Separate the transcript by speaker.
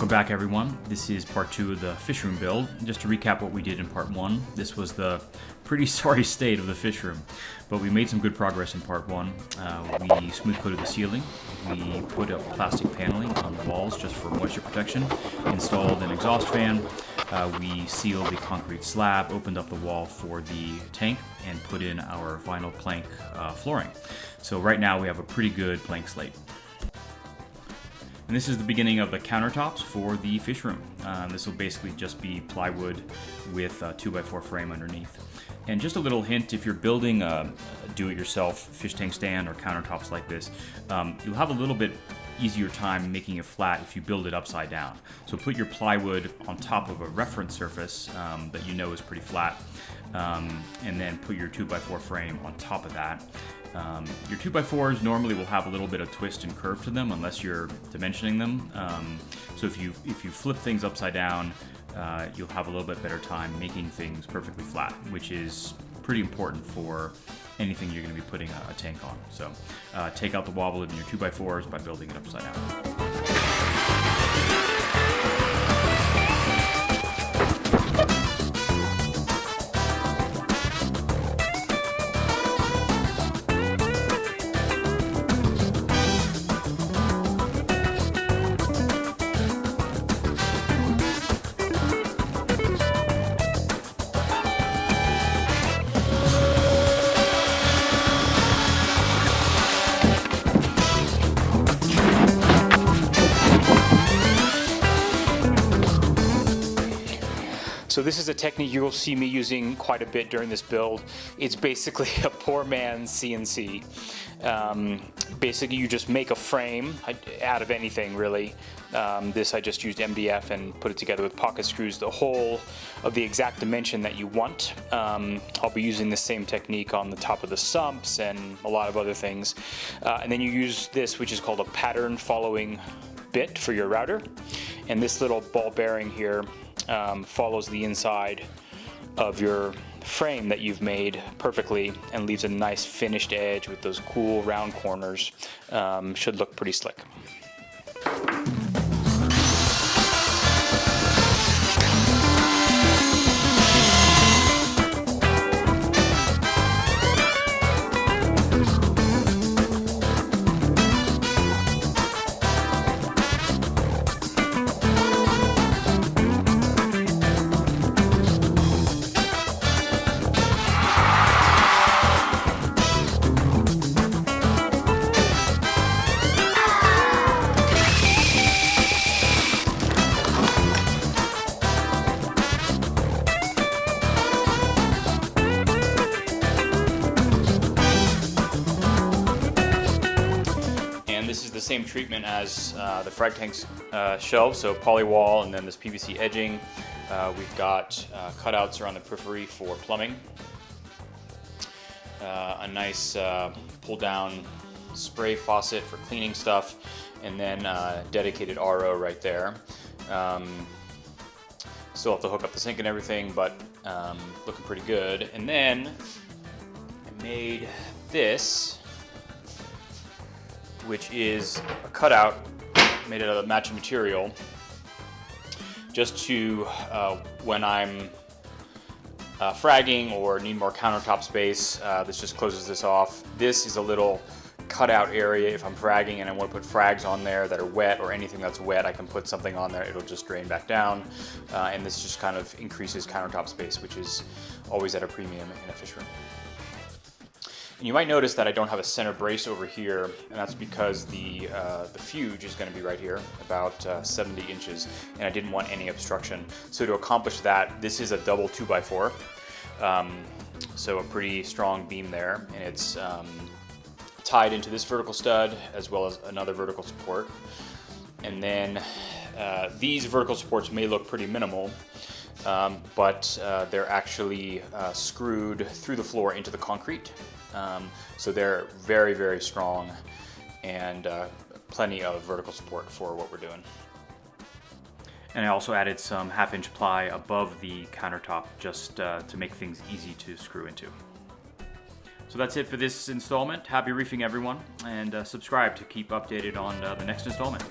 Speaker 1: Welcome back, everyone. This is part 2 of the Fishroom build. And just to recap what we did in part 1, this was the pretty sorry state of the Fishroom, but we made some good progress in part 1. We smooth coated the ceiling, we put up plastic paneling on the walls just for moisture protection, installed an exhaust fan, we sealed the concrete slab, opened up the wall for the tank, and put in our vinyl plank flooring. So right now we have a pretty good blank slate. And this is the beginning of the countertops for the Fishroom. This will basically just be plywood with a 2x4 frame underneath. And just a little hint, if you're building a do-it-yourself fish tank stand or countertops like this, you'll have a little bit easier time making it flat if you build it upside down. So put your plywood on top of a reference surface that you know is pretty flat, and then put your 2x4 frame on top of that. Your 2x4s normally will have a little bit of twist and curve to them unless you're dimensioning them. So if you flip things upside down, you'll have a little bit better time making things perfectly flat, which is pretty important for anything you're going to be putting a tank on. So take out the wobble in your 2x4s by building it upside down.
Speaker 2: So this is a technique you will see me using quite a bit during this build. It's basically a poor man's CNC. Basically you just make a frame out of anything really. This I just used MDF and put it together with pocket screws, the hole of the exact dimension that you want. I'll be using the same technique on the top of the sumps and a lot of other things. And then you use this, which is called a pattern following bit for your router. And this little ball bearing here follows the inside of your frame that you've made perfectly and leaves a nice finished edge with those cool round corners. Should look pretty slick. This is the same treatment as the frag tank's shelves, so poly wall and then this PVC edging. We've got cutouts around the periphery for plumbing. A nice pull down spray faucet for cleaning stuff, and then dedicated RO right there. Still have to hook up the sink and everything, but looking pretty good. And then I made this, which is a cutout made out of matching material, just to when I'm fragging or need more countertop space. This just closes this off. This is a little cutout area if I'm fragging and I want to put frags on there that are wet, or anything that's wet, I can put something on there, it'll just drain back down. And this just kind of increases countertop space, which is always at a premium in a fish room. And you might notice that I don't have a center brace over here, and that's because the fuge is going to be right here, about 70 inches, and I didn't want any obstruction. So to accomplish that, this is a double 2x4, so a pretty strong beam there, and it's tied into this vertical stud as well as another vertical support. And then these vertical supports may look pretty minimal, but they're actually screwed through the floor into the concrete. So they're very, very strong, and plenty of vertical support for what we're doing.
Speaker 1: And I also added some 1/2-inch ply above the countertop just to make things easy to screw into. So that's it for this installment. Happy reefing, everyone, and subscribe to keep updated on the next installment.